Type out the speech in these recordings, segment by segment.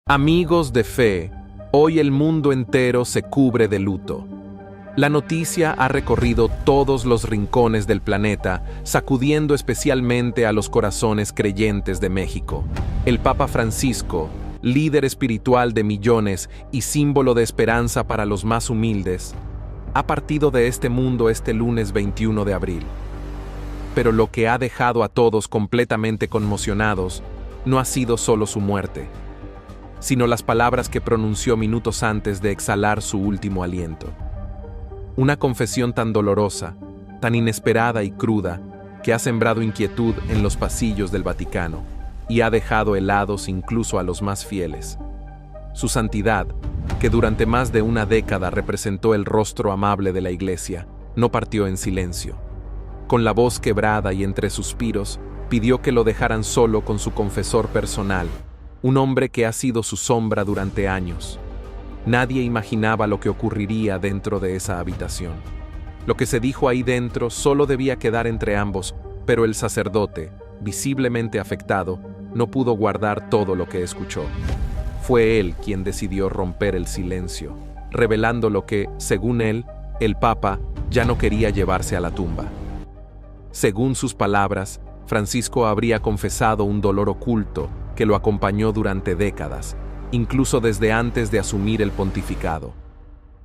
Amigos de fe, hoy el mundo entero se cubre de luto. La noticia ha recorrido todos los rincones del planeta, sacudiendo especialmente a los corazones creyentes de México. El Papa Francisco, líder espiritual de millones y símbolo de esperanza para los más humildes, ha partido de este mundo este lunes 21 de abril. Pero lo que ha dejado a todos completamente conmocionados no ha sido solo su muerte, sino las palabras que pronunció minutos antes de exhalar su último aliento. Una confesión tan dolorosa, tan inesperada y cruda, que ha sembrado inquietud en los pasillos del Vaticano y ha dejado helados incluso a los más fieles. Su santidad, que durante más de una década representó el rostro amable de la Iglesia, no partió en silencio. Con la voz quebrada y entre suspiros, pidió que lo dejaran solo con su confesor personal, un hombre que ha sido su sombra durante años. Nadie imaginaba lo que ocurriría dentro de esa habitación. Lo que se dijo ahí dentro solo debía quedar entre ambos, pero el sacerdote, visiblemente afectado, no pudo guardar todo lo que escuchó. Fue él quien decidió romper el silencio, revelando lo que, según él, el Papa ya no quería llevarse a la tumba. Según sus palabras, Francisco habría confesado un dolor oculto que lo acompañó durante décadas, incluso desde antes de asumir el pontificado.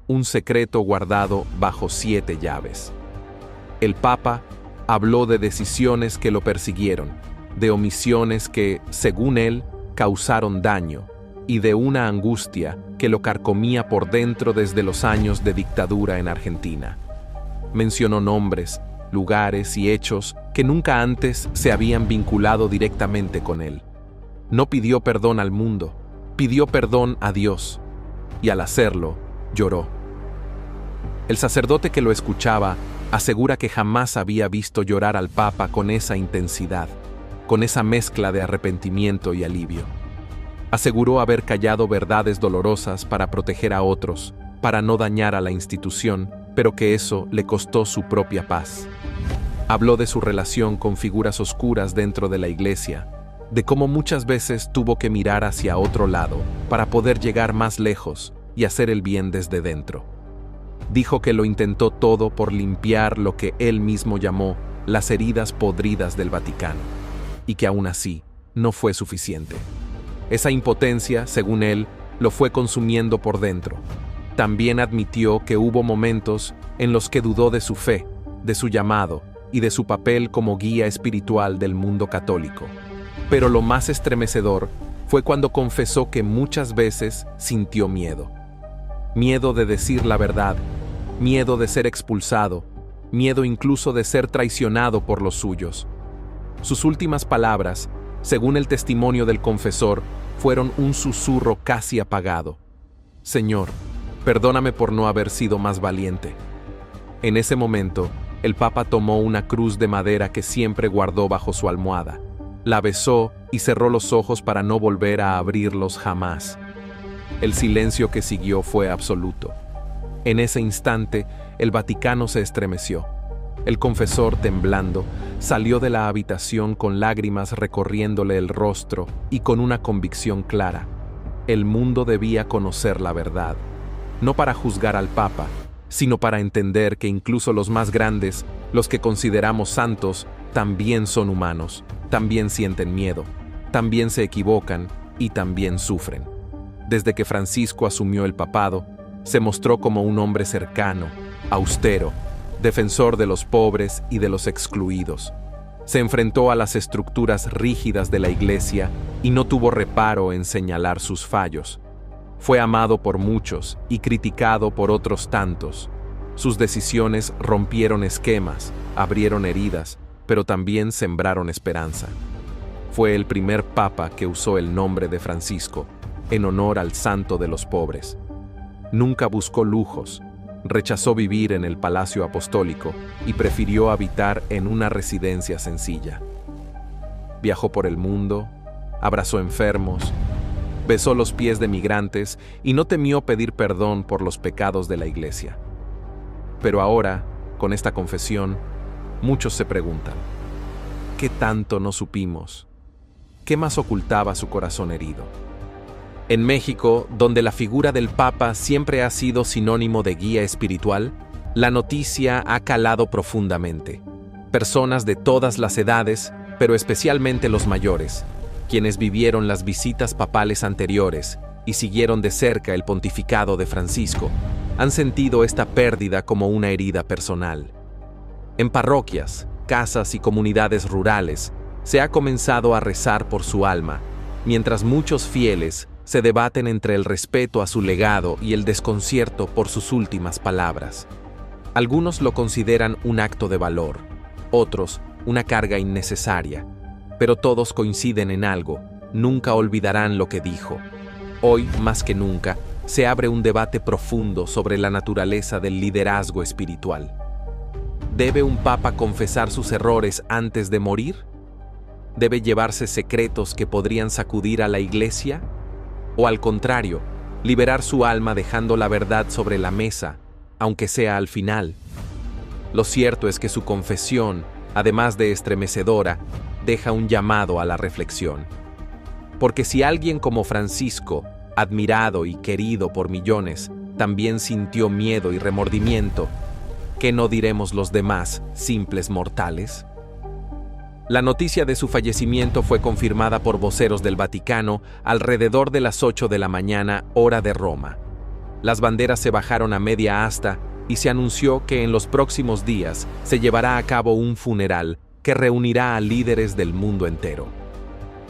Un secreto guardado bajo 7 llaves. El Papa habló de decisiones que lo persiguieron, de omisiones que, según él, causaron daño, y de una angustia que lo carcomía por dentro desde los años de dictadura en Argentina. Mencionó nombres, lugares y hechos que nunca antes se habían vinculado directamente con él. No pidió perdón al mundo, pidió perdón a Dios, y al hacerlo, lloró. El sacerdote que lo escuchaba asegura que jamás había visto llorar al Papa con esa intensidad, con esa mezcla de arrepentimiento y alivio. Aseguró haber callado verdades dolorosas para proteger a otros, para no dañar a la institución, pero que eso le costó su propia paz. Habló de su relación con figuras oscuras dentro de la Iglesia, de cómo muchas veces tuvo que mirar hacia otro lado para poder llegar más lejos y hacer el bien desde dentro. Dijo que lo intentó todo por limpiar lo que él mismo llamó las heridas podridas del Vaticano, y que aún así no fue suficiente. Esa impotencia, según él, lo fue consumiendo por dentro. También admitió que hubo momentos en los que dudó de su fe, de su llamado y de su papel como guía espiritual del mundo católico. Pero lo más estremecedor fue cuando confesó que muchas veces sintió miedo. Miedo de decir la verdad, miedo de ser expulsado, miedo incluso de ser traicionado por los suyos. Sus últimas palabras, según el testimonio del confesor, fueron un susurro casi apagado. Señor, perdóname por no haber sido más valiente. En ese momento, el Papa tomó una cruz de madera que siempre guardó bajo su almohada. La besó y cerró los ojos para no volver a abrirlos jamás. El silencio que siguió fue absoluto. En ese instante, el Vaticano se estremeció. El confesor, temblando, salió de la habitación con lágrimas recorriéndole el rostro y con una convicción clara. El mundo debía conocer la verdad, no para juzgar al Papa, sino para entender que incluso los más grandes, los que consideramos santos, también son humanos, también sienten miedo, también se equivocan y también sufren. Desde que Francisco asumió el papado, se mostró como un hombre cercano, austero, defensor de los pobres y de los excluidos. Se enfrentó a las estructuras rígidas de la Iglesia y no tuvo reparo en señalar sus fallos. Fue amado por muchos y criticado por otros tantos. Sus decisiones rompieron esquemas, abrieron heridas, pero también sembraron esperanza. Fue el primer papa que usó el nombre de Francisco, en honor al santo de los pobres. Nunca buscó lujos, rechazó vivir en el palacio apostólico y prefirió habitar en una residencia sencilla. Viajó por el mundo, abrazó enfermos, besó los pies de migrantes y no temió pedir perdón por los pecados de la Iglesia. Pero ahora, con esta confesión, muchos se preguntan, ¿qué tanto no supimos? ¿Qué más ocultaba su corazón herido? En México, donde la figura del Papa siempre ha sido sinónimo de guía espiritual, la noticia ha calado profundamente. Personas de todas las edades, pero especialmente los mayores, quienes vivieron las visitas papales anteriores y siguieron de cerca el pontificado de Francisco, han sentido esta pérdida como una herida personal. En parroquias, casas y comunidades rurales, se ha comenzado a rezar por su alma, mientras muchos fieles se debaten entre el respeto a su legado y el desconcierto por sus últimas palabras. Algunos lo consideran un acto de valor, otros una carga innecesaria, pero todos coinciden en algo: nunca olvidarán lo que dijo. Hoy, más que nunca, se abre un debate profundo sobre la naturaleza del liderazgo espiritual. ¿Debe un papa confesar sus errores antes de morir? ¿Debe llevarse secretos que podrían sacudir a la Iglesia? ¿O al contrario, liberar su alma dejando la verdad sobre la mesa, aunque sea al final? Lo cierto es que su confesión, además de estremecedora, deja un llamado a la reflexión. Porque si alguien como Francisco, admirado y querido por millones, también sintió miedo y remordimiento, ¿qué no diremos los demás, simples mortales? La noticia de su fallecimiento fue confirmada por voceros del Vaticano alrededor de las 8 de la mañana, hora de Roma. Las banderas se bajaron a media asta y se anunció que en los próximos días se llevará a cabo un funeral que reunirá a líderes del mundo entero.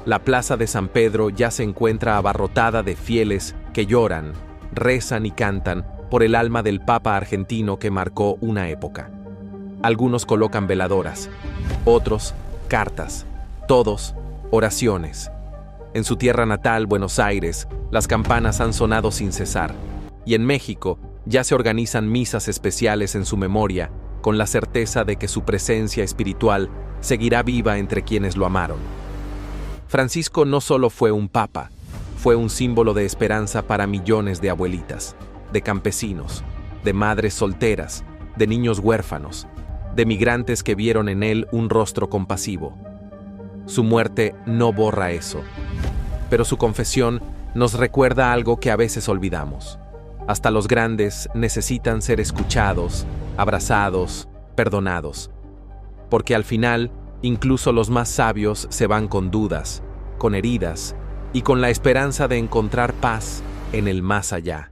La plaza de San Pedro ya se encuentra abarrotada de fieles que lloran, rezan y cantan por el alma del Papa argentino que marcó una época. Algunos colocan veladoras, otros cartas, todos oraciones. En su tierra natal, Buenos Aires, las campanas han sonado sin cesar, y en México ya se organizan misas especiales en su memoria, con la certeza de que su presencia espiritual seguirá viva entre quienes lo amaron. Francisco no solo fue un papa, fue un símbolo de esperanza para millones de abuelitas, de campesinos, de madres solteras, de niños huérfanos, de migrantes que vieron en él un rostro compasivo. Su muerte no borra eso, pero su confesión nos recuerda algo que a veces olvidamos. Hasta los grandes necesitan ser escuchados, abrazados, perdonados. Porque al final, incluso los más sabios se van con dudas, con heridas y con la esperanza de encontrar paz en el más allá.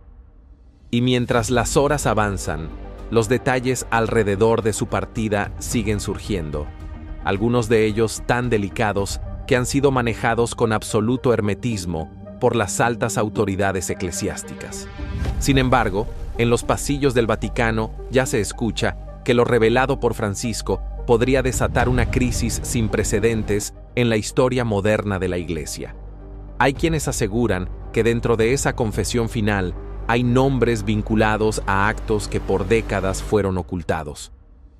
Y mientras las horas avanzan, los detalles alrededor de su partida siguen surgiendo, algunos de ellos tan delicados que han sido manejados con absoluto hermetismo por las altas autoridades eclesiásticas. Sin embargo, en los pasillos del Vaticano ya se escucha que lo revelado por Francisco podría desatar una crisis sin precedentes en la historia moderna de la Iglesia. Hay quienes aseguran que dentro de esa confesión final hay nombres vinculados a actos que por décadas fueron ocultados.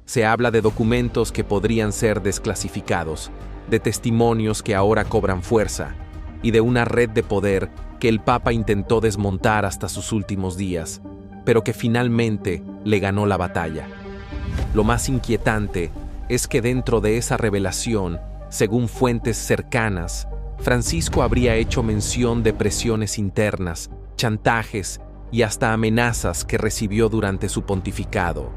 Se habla de documentos que podrían ser desclasificados, de testimonios que ahora cobran fuerza, y de una red de poder que el Papa intentó desmontar hasta sus últimos días, pero que finalmente le ganó la batalla. Lo más inquietante es que dentro de esa revelación, según fuentes cercanas, Francisco habría hecho mención de presiones internas, chantajes y hasta amenazas que recibió durante su pontificado.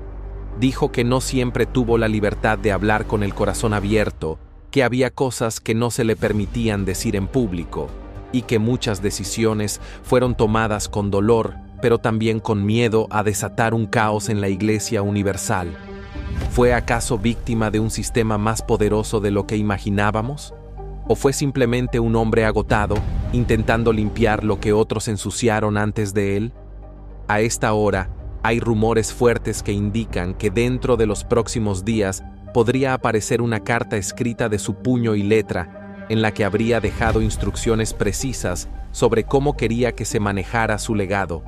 Dijo que no siempre tuvo la libertad de hablar con el corazón abierto, que había cosas que no se le permitían decir en público, y que muchas decisiones fueron tomadas con dolor, pero también con miedo a desatar un caos en la Iglesia universal. ¿Fue acaso víctima de un sistema más poderoso de lo que imaginábamos? ¿O fue simplemente un hombre agotado, intentando limpiar lo que otros ensuciaron antes de él? A esta hora, hay rumores fuertes que indican que dentro de los próximos días podría aparecer una carta escrita de su puño y letra, en la que habría dejado instrucciones precisas sobre cómo quería que se manejara su legado.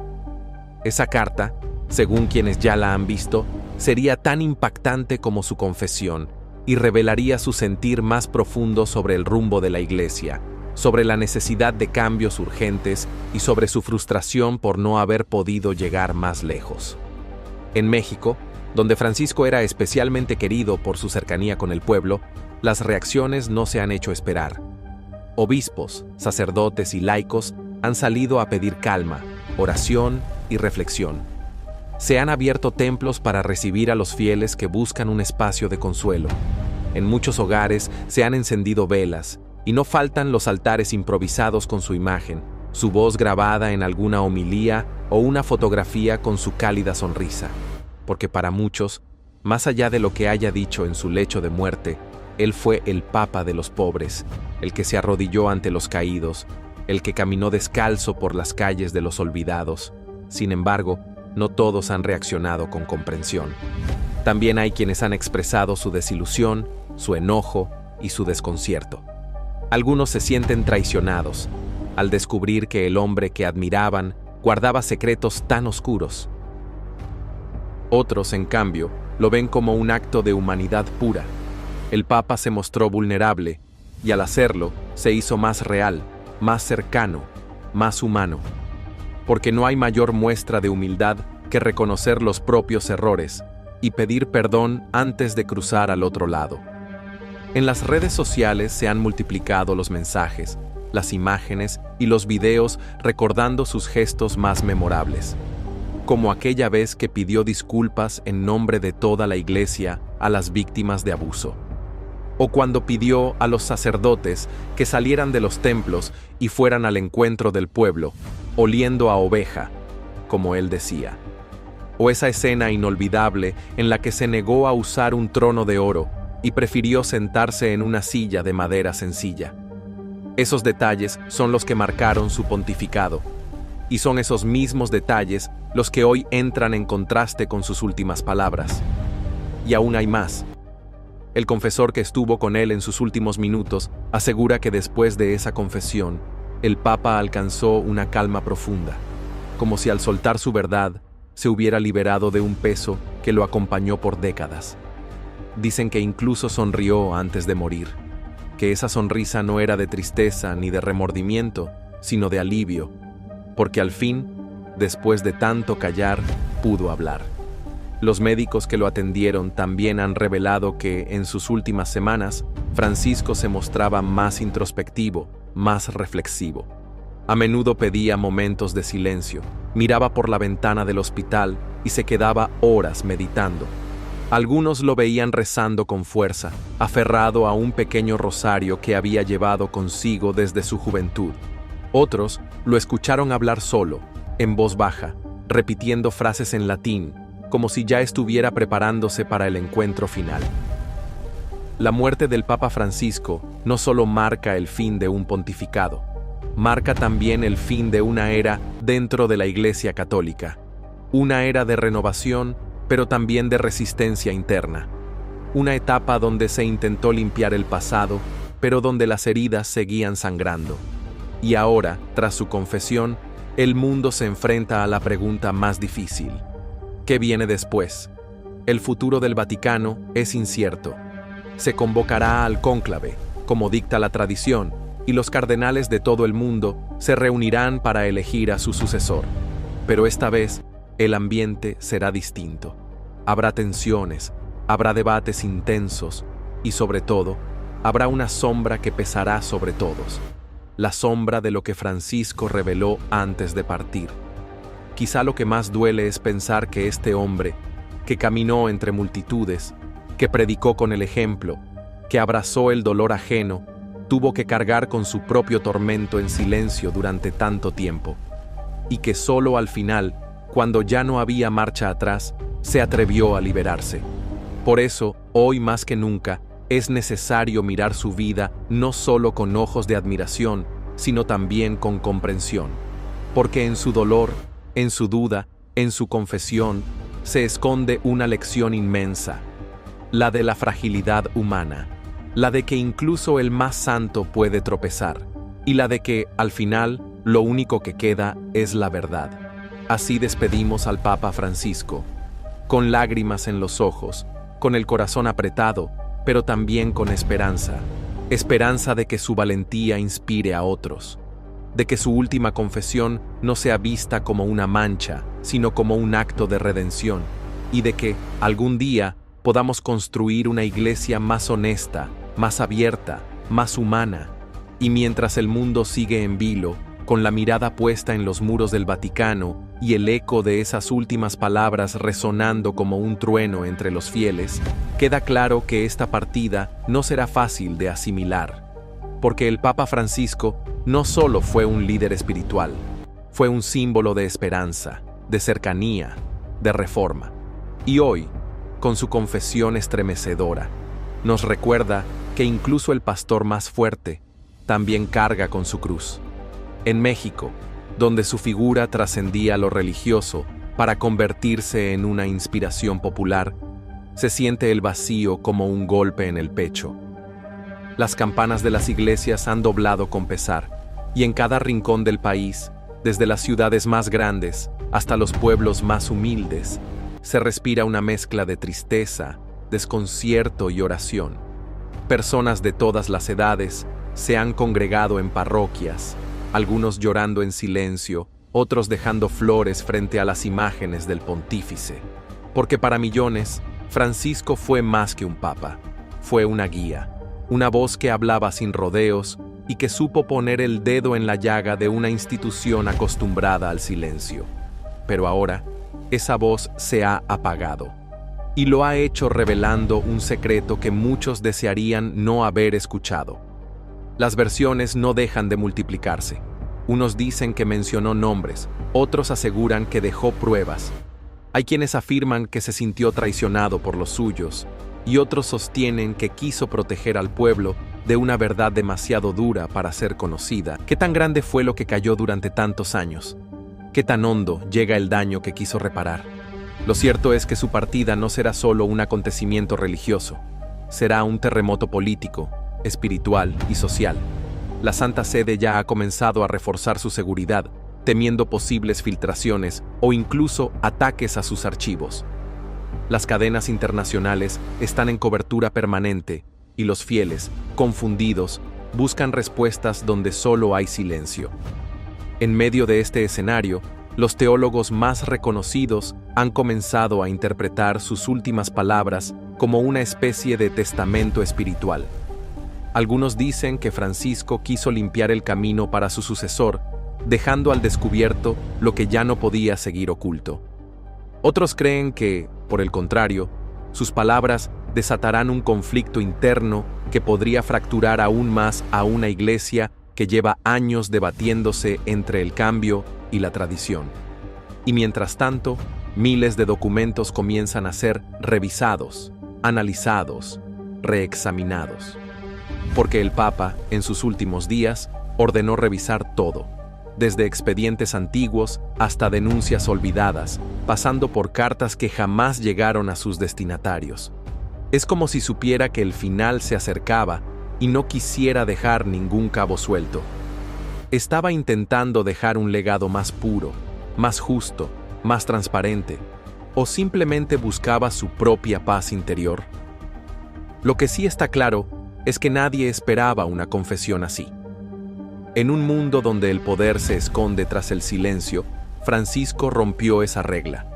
Esa carta, según quienes ya la han visto, sería tan impactante como su confesión, y revelaría su sentir más profundo sobre el rumbo de la Iglesia, sobre la necesidad de cambios urgentes y sobre su frustración por no haber podido llegar más lejos. En México, donde Francisco era especialmente querido por su cercanía con el pueblo, las reacciones no se han hecho esperar. Obispos, sacerdotes y laicos Han salido a pedir calma, oración y reflexión. Se han abierto templos para recibir a los fieles que buscan un espacio de consuelo. En muchos hogares se han encendido velas, y no faltan los altares improvisados con su imagen, su voz grabada en alguna homilía o una fotografía con su cálida sonrisa. Porque para muchos, más allá de lo que haya dicho en su lecho de muerte, él fue el Papa de los pobres, el que se arrodilló ante los caídos, el que caminó descalzo por las calles de los olvidados. Sin embargo, no todos han reaccionado con comprensión. También hay quienes han expresado su desilusión, su enojo y su desconcierto. Algunos se sienten traicionados al descubrir que el hombre que admiraban guardaba secretos tan oscuros. Otros, en cambio, lo ven como un acto de humanidad pura. El Papa se mostró vulnerable y al hacerlo se hizo más real, más cercano, más humano. Porque no hay mayor muestra de humildad que reconocer los propios errores y pedir perdón antes de cruzar al otro lado. En las redes sociales se han multiplicado los mensajes, las imágenes y los videos recordando sus gestos más memorables, como aquella vez que pidió disculpas en nombre de toda la iglesia a las víctimas de abuso, o cuando pidió a los sacerdotes que salieran de los templos y fueran al encuentro del pueblo, oliendo a oveja, como él decía, o esa escena inolvidable en la que se negó a usar un trono de oro y prefirió sentarse en una silla de madera sencilla. Esos detalles son los que marcaron su pontificado, y son esos mismos detalles los que hoy entran en contraste con sus últimas palabras. Y aún hay más. El confesor que estuvo con él en sus últimos minutos asegura que después de esa confesión, el Papa alcanzó una calma profunda, como si al soltar su verdad se hubiera liberado de un peso que lo acompañó por décadas. Dicen que incluso sonrió antes de morir, que esa sonrisa no era de tristeza ni de remordimiento, sino de alivio, porque al fin, después de tanto callar, pudo hablar. Los médicos que lo atendieron también han revelado que, en sus últimas semanas, Francisco se mostraba más introspectivo, más reflexivo. A menudo pedía momentos de silencio, miraba por la ventana del hospital y se quedaba horas meditando. Algunos lo veían rezando con fuerza, aferrado a un pequeño rosario que había llevado consigo desde su juventud. Otros lo escucharon hablar solo, en voz baja, repitiendo frases en latín, como si ya estuviera preparándose para el encuentro final. La muerte del Papa Francisco no solo marca el fin de un pontificado, marca también el fin de una era dentro de la Iglesia Católica, una era de renovación, pero también de resistencia interna, una etapa donde se intentó limpiar el pasado, pero donde las heridas seguían sangrando. Y ahora, tras su confesión, el mundo se enfrenta a la pregunta más difícil: ¿qué viene después? El futuro del Vaticano es incierto. Se convocará al cónclave, como dicta la tradición, y los cardenales de todo el mundo se reunirán para elegir a su sucesor. Pero esta vez, el ambiente será distinto. Habrá tensiones, habrá debates intensos y, sobre todo, habrá una sombra que pesará sobre todos. La sombra de lo que Francisco reveló antes de partir. Quizá lo que más duele es pensar que este hombre, que caminó entre multitudes, que predicó con el ejemplo, que abrazó el dolor ajeno, tuvo que cargar con su propio tormento en silencio durante tanto tiempo, y que solo al final, cuando ya no había marcha atrás, se atrevió a liberarse. Por eso, hoy más que nunca, es necesario mirar su vida no solo con ojos de admiración, sino también con comprensión, porque en su dolor, en su duda, en su confesión, se esconde una lección inmensa, la de la fragilidad humana, la de que incluso el más santo puede tropezar, y la de que, al final, lo único que queda es la verdad. Así despedimos al Papa Francisco, con lágrimas en los ojos, con el corazón apretado, pero también con esperanza. Esperanza de que su valentía inspire a otros, de que su última confesión no sea vista como una mancha, sino como un acto de redención, y de que, algún día, podamos construir una iglesia más honesta, más abierta, más humana, y mientras el mundo sigue en vilo, con la mirada puesta en los muros del Vaticano y el eco de esas últimas palabras resonando como un trueno entre los fieles, queda claro que esta partida no será fácil de asimilar, porque el Papa Francisco no solo fue un líder espiritual, fue un símbolo de esperanza, de cercanía, de reforma. Y hoy, con su confesión estremecedora, nos recuerda que incluso el pastor más fuerte también carga con su cruz. En México, donde su figura trascendía lo religioso para convertirse en una inspiración popular, se siente el vacío como un golpe en el pecho. Las campanas de las iglesias han doblado con pesar, y en cada rincón del país, desde las ciudades más grandes hasta los pueblos más humildes, se respira una mezcla de tristeza, desconcierto y oración. Personas de todas las edades se han congregado en parroquias, algunos llorando en silencio, otros dejando flores frente a las imágenes del pontífice. Porque para millones, Francisco fue más que un papa, fue una guía, una voz que hablaba sin rodeos y que supo poner el dedo en la llaga de una institución acostumbrada al silencio. Pero ahora, esa voz se ha apagado, y lo ha hecho revelando un secreto que muchos desearían no haber escuchado. Las versiones no dejan de multiplicarse. Unos dicen que mencionó nombres, otros aseguran que dejó pruebas. Hay quienes afirman que se sintió traicionado por los suyos, y otros sostienen que quiso proteger al pueblo de una verdad demasiado dura para ser conocida. ¿Qué tan grande fue lo que cayó durante tantos años? ¿Qué tan hondo llega el daño que quiso reparar? Lo cierto es que su partida no será solo un acontecimiento religioso, será un terremoto político, espiritual y social. La Santa Sede ya ha comenzado a reforzar su seguridad, temiendo posibles filtraciones o incluso ataques a sus archivos. Las cadenas internacionales están en cobertura permanente y los fieles, confundidos, buscan respuestas donde solo hay silencio. En medio de este escenario, los teólogos más reconocidos han comenzado a interpretar sus últimas palabras como una especie de testamento espiritual. Algunos dicen que Francisco quiso limpiar el camino para su sucesor, dejando al descubierto lo que ya no podía seguir oculto. Otros creen que, por el contrario, sus palabras desatarán un conflicto interno que podría fracturar aún más a una iglesia que lleva años debatiéndose entre el cambio y la tradición. Y mientras tanto, miles de documentos comienzan a ser revisados, analizados, reexaminados. Porque el Papa, en sus últimos días, ordenó revisar todo, desde expedientes antiguos hasta denuncias olvidadas, pasando por cartas que jamás llegaron a sus destinatarios. Es como si supiera que el final se acercaba y no quisiera dejar ningún cabo suelto. Estaba intentando dejar un legado más puro, más justo, más transparente, o simplemente buscaba su propia paz interior. Lo que sí está claro es que nadie esperaba una confesión así. En un mundo donde el poder se esconde tras el silencio, Francisco rompió esa regla.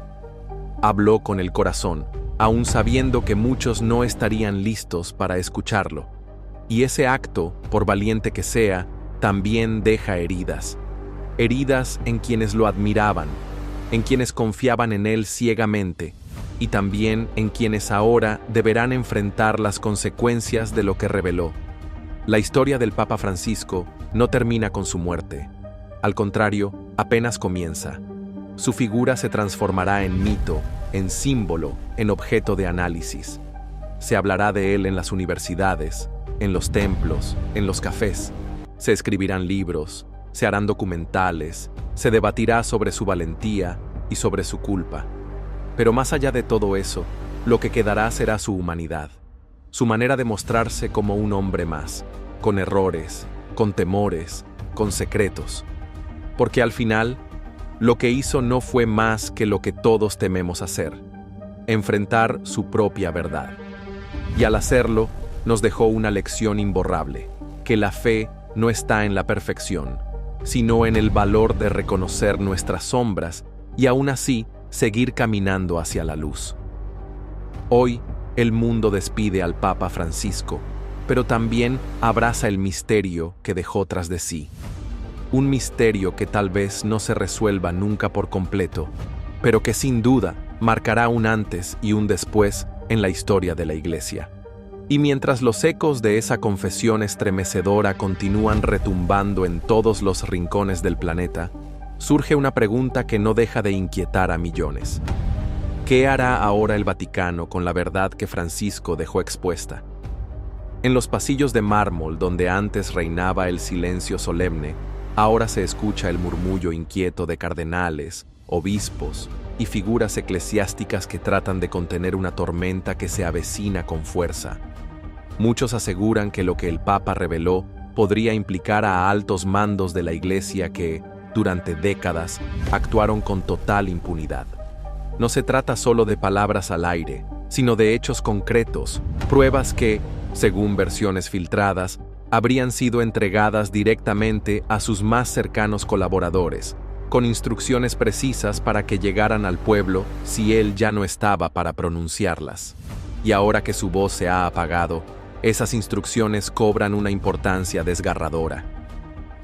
Habló con el corazón, aun sabiendo que muchos no estarían listos para escucharlo. Y ese acto, por valiente que sea, también deja heridas. Heridas en quienes lo admiraban, en quienes confiaban en él ciegamente, y también en quienes ahora deberán enfrentar las consecuencias de lo que reveló. La historia del Papa Francisco no termina con su muerte. Al contrario, apenas comienza. Su figura se transformará en mito, en símbolo, en objeto de análisis. Se hablará de él en las universidades, en los templos, en los cafés. Se escribirán libros, se harán documentales, se debatirá sobre su valentía y sobre su culpa. Pero más allá de todo eso, lo que quedará será su humanidad, su manera de mostrarse como un hombre más, con errores, con temores, con secretos. Porque al final, lo que hizo no fue más que lo que todos tememos hacer, enfrentar su propia verdad. Y al hacerlo, nos dejó una lección imborrable, que la fe no está en la perfección, sino en el valor de reconocer nuestras sombras y aún así seguir caminando hacia la luz. Hoy, el mundo despide al Papa Francisco, pero también abraza el misterio que dejó tras de sí. un misterio que tal vez no se resuelva nunca por completo, pero que sin duda marcará un antes y un después en la historia de la Iglesia. Y mientras los ecos de esa confesión estremecedora continúan retumbando en todos los rincones del planeta, surge una pregunta que no deja de inquietar a millones. ¿Qué hará ahora el Vaticano con la verdad que Francisco dejó expuesta? En los pasillos de mármol donde antes reinaba el silencio solemne, ahora se escucha el murmullo inquieto de cardenales, obispos y figuras eclesiásticas que tratan de contener una tormenta que se avecina con fuerza. Muchos aseguran que lo que el Papa reveló podría implicar a altos mandos de la Iglesia que, durante décadas, actuaron con total impunidad. No se trata solo de palabras al aire, sino de hechos concretos, pruebas que, según versiones filtradas, habrían sido entregadas directamente a sus más cercanos colaboradores, con instrucciones precisas para que llegaran al pueblo si él ya no estaba para pronunciarlas. Y ahora que su voz se ha apagado, esas instrucciones cobran una importancia desgarradora.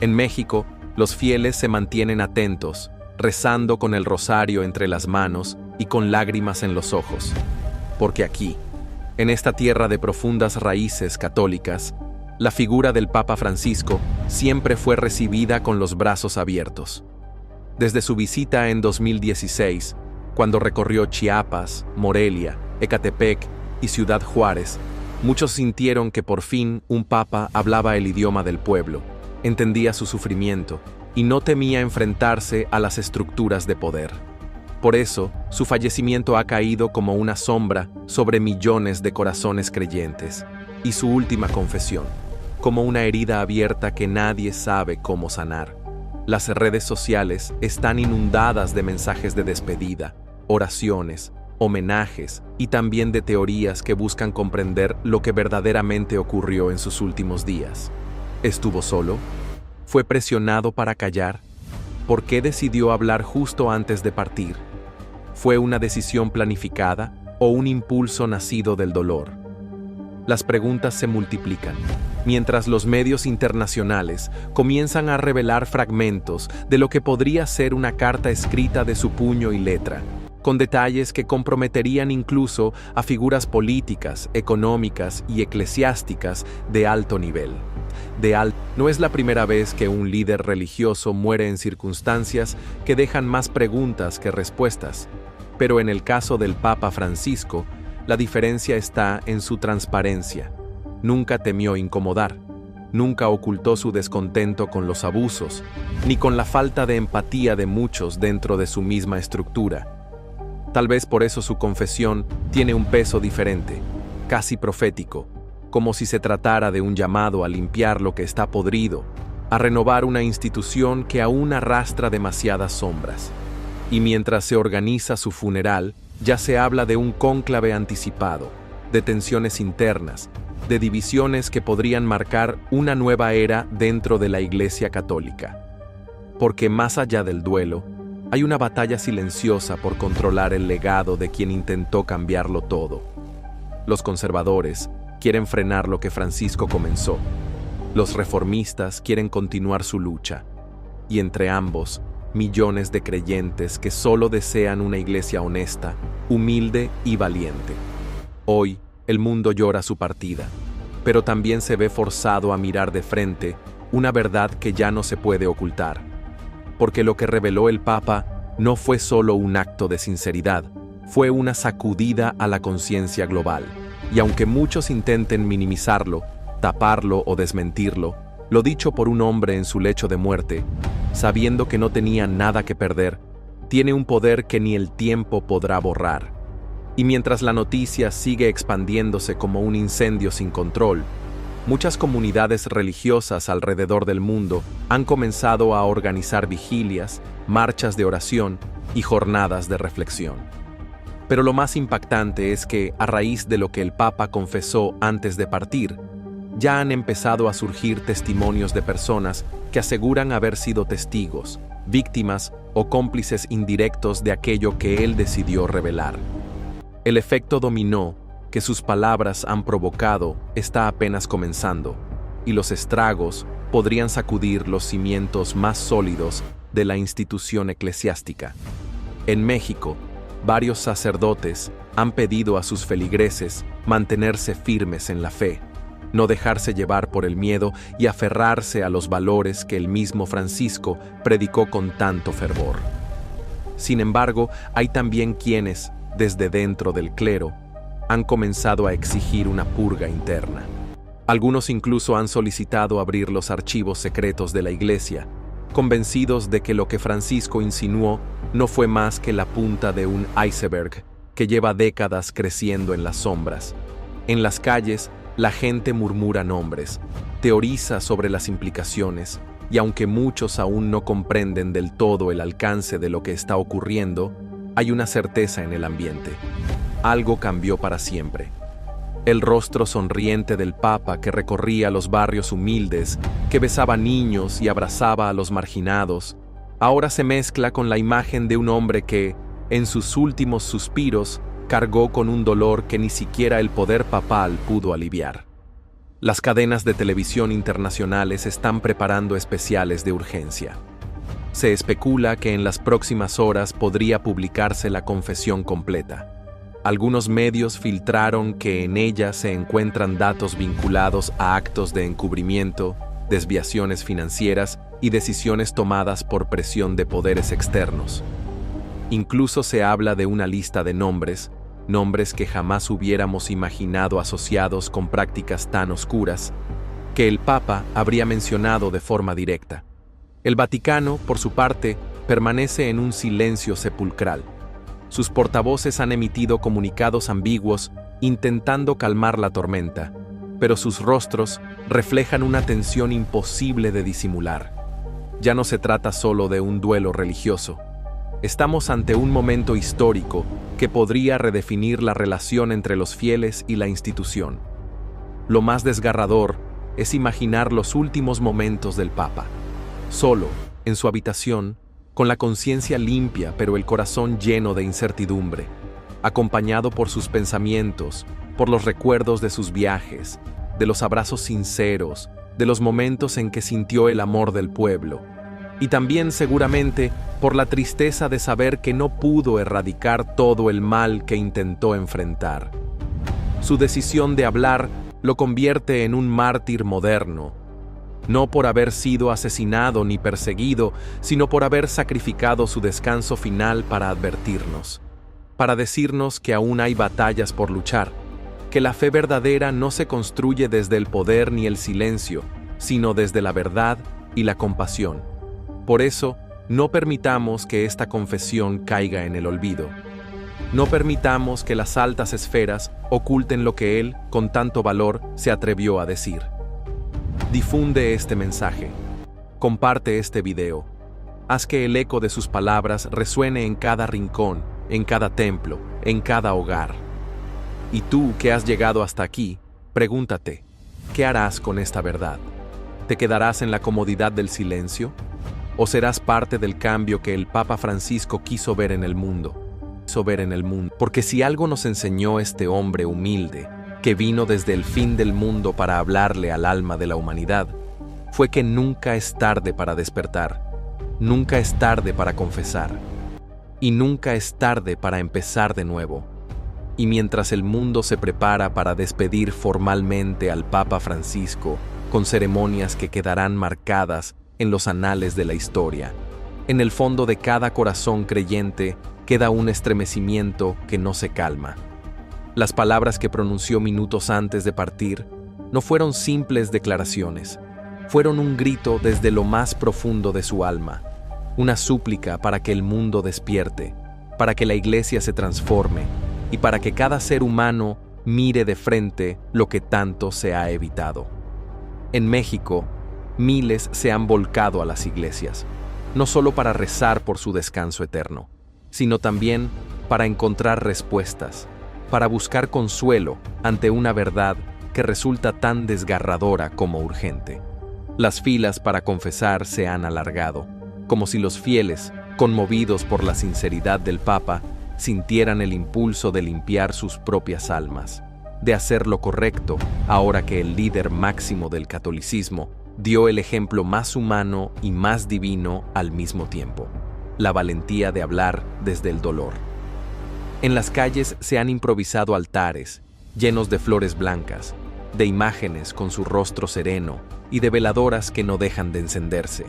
En México, los fieles se mantienen atentos, rezando con el rosario entre las manos y con lágrimas en los ojos. Porque aquí, en esta tierra de profundas raíces católicas, la figura del Papa Francisco siempre fue recibida con los brazos abiertos. Desde su visita en 2016, cuando recorrió Chiapas, Morelia, Ecatepec y Ciudad Juárez, muchos sintieron que por fin un papa hablaba el idioma del pueblo, entendía su sufrimiento y no temía enfrentarse a las estructuras de poder. Por eso, su fallecimiento ha caído como una sombra sobre millones de corazones creyentes, y su última confesión, como una herida abierta que nadie sabe cómo sanar. Las redes sociales están inundadas de mensajes de despedida, oraciones, homenajes y también de teorías que buscan comprender lo que verdaderamente ocurrió en sus últimos días. ¿Estuvo solo? ¿Fue presionado para callar? ¿Por qué decidió hablar justo antes de partir? ¿Fue una decisión planificada o un impulso nacido del dolor? Las preguntas se multiplican, mientras los medios internacionales comienzan a revelar fragmentos de lo que podría ser una carta escrita de su puño y letra, con detalles que comprometerían incluso a figuras políticas, económicas y eclesiásticas de alto nivel. No es la primera vez que un líder religioso muere en circunstancias que dejan más preguntas que respuestas, pero en el caso del Papa Francisco, la diferencia está en su transparencia. Nunca temió incomodar, nunca ocultó su descontento con los abusos, ni con la falta de empatía de muchos dentro de su misma estructura. Tal vez por eso su confesión tiene un peso diferente, casi profético, como si se tratara de un llamado a limpiar lo que está podrido, a renovar una institución que aún arrastra demasiadas sombras. Y mientras se organiza su funeral, ya se habla de un cónclave anticipado, de tensiones internas, de divisiones que podrían marcar una nueva era dentro de la Iglesia Católica. Porque más allá del duelo, hay una batalla silenciosa por controlar el legado de quien intentó cambiarlo todo. Los conservadores quieren frenar lo que Francisco comenzó. Los reformistas quieren continuar su lucha. Y entre ambos, millones de creyentes que solo desean una iglesia honesta, humilde y valiente. Hoy, el mundo llora su partida, pero también se ve forzado a mirar de frente una verdad que ya no se puede ocultar. Porque lo que reveló el Papa no fue solo un acto de sinceridad, fue una sacudida a la conciencia global. Y aunque muchos intenten minimizarlo, taparlo o desmentirlo, lo dicho por un hombre en su lecho de muerte, sabiendo que no tenía nada que perder, tiene un poder que ni el tiempo podrá borrar. Y mientras la noticia sigue expandiéndose como un incendio sin control, muchas comunidades religiosas alrededor del mundo han comenzado a organizar vigilias, marchas de oración y jornadas de reflexión. Pero lo más impactante es que, a raíz de lo que el Papa confesó antes de partir, ya han empezado a surgir testimonios de personas que aseguran haber sido testigos, víctimas o cómplices indirectos de aquello que él decidió revelar. El efecto dominó que sus palabras han provocado está apenas comenzando, y los estragos podrían sacudir los cimientos más sólidos de la institución eclesiástica. En México, varios sacerdotes han pedido a sus feligreses mantenerse firmes en la fe, no dejarse llevar por el miedo y aferrarse a los valores que el mismo Francisco predicó con tanto fervor. Sin embargo, hay también quienes, desde dentro del clero, han comenzado a exigir una purga interna. Algunos incluso han solicitado abrir los archivos secretos de la Iglesia, convencidos de que lo que Francisco insinuó no fue más que la punta de un iceberg que lleva décadas creciendo en las sombras. En las calles, la gente murmura nombres, teoriza sobre las implicaciones, y aunque muchos aún no comprenden del todo el alcance de lo que está ocurriendo, hay una certeza en el ambiente. Algo cambió para siempre. El rostro sonriente del Papa que recorría los barrios humildes, que besaba niños y abrazaba a los marginados, ahora se mezcla con la imagen de un hombre que, en sus últimos suspiros, cargó con un dolor que ni siquiera el poder papal pudo aliviar. Las cadenas de televisión internacionales están preparando especiales de urgencia. Se especula que en las próximas horas podría publicarse la confesión completa. Algunos medios filtraron que en ella se encuentran datos vinculados a actos de encubrimiento, desviaciones financieras y decisiones tomadas por presión de poderes externos. Incluso se habla de una lista de nombres que jamás hubiéramos imaginado asociados con prácticas tan oscuras, que el Papa habría mencionado de forma directa. El Vaticano, por su parte, permanece en un silencio sepulcral. Sus portavoces han emitido comunicados ambiguos intentando calmar la tormenta, pero sus rostros reflejan una tensión imposible de disimular. Ya no se trata solo de un duelo religioso. Estamos ante un momento histórico que podría redefinir la relación entre los fieles y la institución. Lo más desgarrador es imaginar los últimos momentos del Papa, solo, en su habitación, con la conciencia limpia pero el corazón lleno de incertidumbre, acompañado por sus pensamientos, por los recuerdos de sus viajes, de los abrazos sinceros, de los momentos en que sintió el amor del pueblo, y también seguramente por la tristeza de saber que no pudo erradicar todo el mal que intentó enfrentar. Su decisión de hablar lo convierte en un mártir moderno, no por haber sido asesinado ni perseguido, sino por haber sacrificado su descanso final para advertirnos, para decirnos que aún hay batallas por luchar, que la fe verdadera no se construye desde el poder ni el silencio, sino desde la verdad y la compasión. Por eso, no permitamos que esta confesión caiga en el olvido. No permitamos que las altas esferas oculten lo que él, con tanto valor, se atrevió a decir. Difunde este mensaje. Comparte este video. Haz que el eco de sus palabras resuene en cada rincón, en cada templo, en cada hogar. Y tú, que has llegado hasta aquí, pregúntate, ¿qué harás con esta verdad? ¿Te quedarás en la comodidad del silencio? ¿O serás parte del cambio que el Papa Francisco quiso ver en el mundo? Porque si algo nos enseñó este hombre humilde, que vino desde el fin del mundo para hablarle al alma de la humanidad, fue que nunca es tarde para despertar, nunca es tarde para confesar, y nunca es tarde para empezar de nuevo. Y mientras el mundo se prepara para despedir formalmente al Papa Francisco, con ceremonias que quedarán marcadas en los anales de la historia, en el fondo de cada corazón creyente queda un estremecimiento que no se calma. Las palabras que pronunció minutos antes de partir no fueron simples declaraciones, fueron un grito desde lo más profundo de su alma, una súplica para que el mundo despierte, para que la Iglesia se transforme y para que cada ser humano mire de frente lo que tanto se ha evitado. En México, miles se han volcado a las iglesias, no solo para rezar por su descanso eterno, sino también para encontrar respuestas, para buscar consuelo ante una verdad que resulta tan desgarradora como urgente. Las filas para confesar se han alargado, como si los fieles, conmovidos por la sinceridad del Papa, sintieran el impulso de limpiar sus propias almas, de hacer lo correcto ahora que el líder máximo del catolicismo dio el ejemplo más humano y más divino al mismo tiempo: la valentía de hablar desde el dolor. En las calles se han improvisado altares, llenos de flores blancas, de imágenes con su rostro sereno y de veladoras que no dejan de encenderse.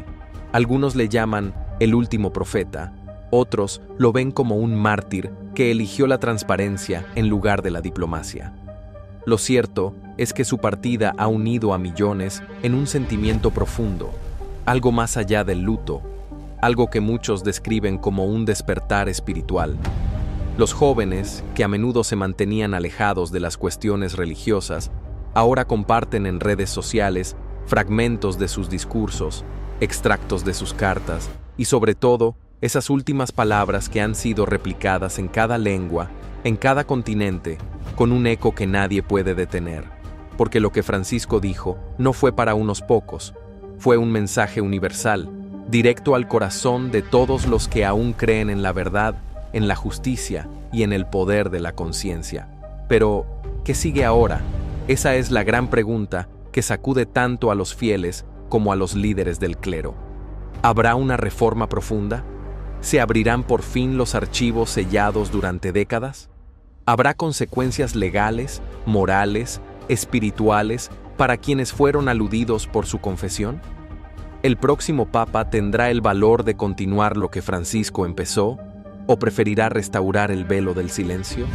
Algunos le llaman el último profeta, otros lo ven como un mártir que eligió la transparencia en lugar de la diplomacia. Lo cierto es que su partida ha unido a millones en un sentimiento profundo, algo más allá del luto, algo que muchos describen como un despertar espiritual. Los jóvenes, que a menudo se mantenían alejados de las cuestiones religiosas, ahora comparten en redes sociales fragmentos de sus discursos, extractos de sus cartas y, sobre todo, esas últimas palabras que han sido replicadas en cada lengua, en cada continente, con un eco que nadie puede detener. Porque lo que Francisco dijo no fue para unos pocos, fue un mensaje universal, directo al corazón de todos los que aún creen en la verdad, en la justicia y en el poder de la conciencia. Pero, ¿qué sigue ahora? Esa es la gran pregunta que sacude tanto a los fieles como a los líderes del clero. ¿Habrá una reforma profunda? ¿Se abrirán por fin los archivos sellados durante décadas? ¿Habrá consecuencias legales, morales, espirituales para quienes fueron aludidos por su confesión? ¿El próximo papa tendrá el valor de continuar lo que Francisco empezó, o preferirá restaurar el velo del silencio?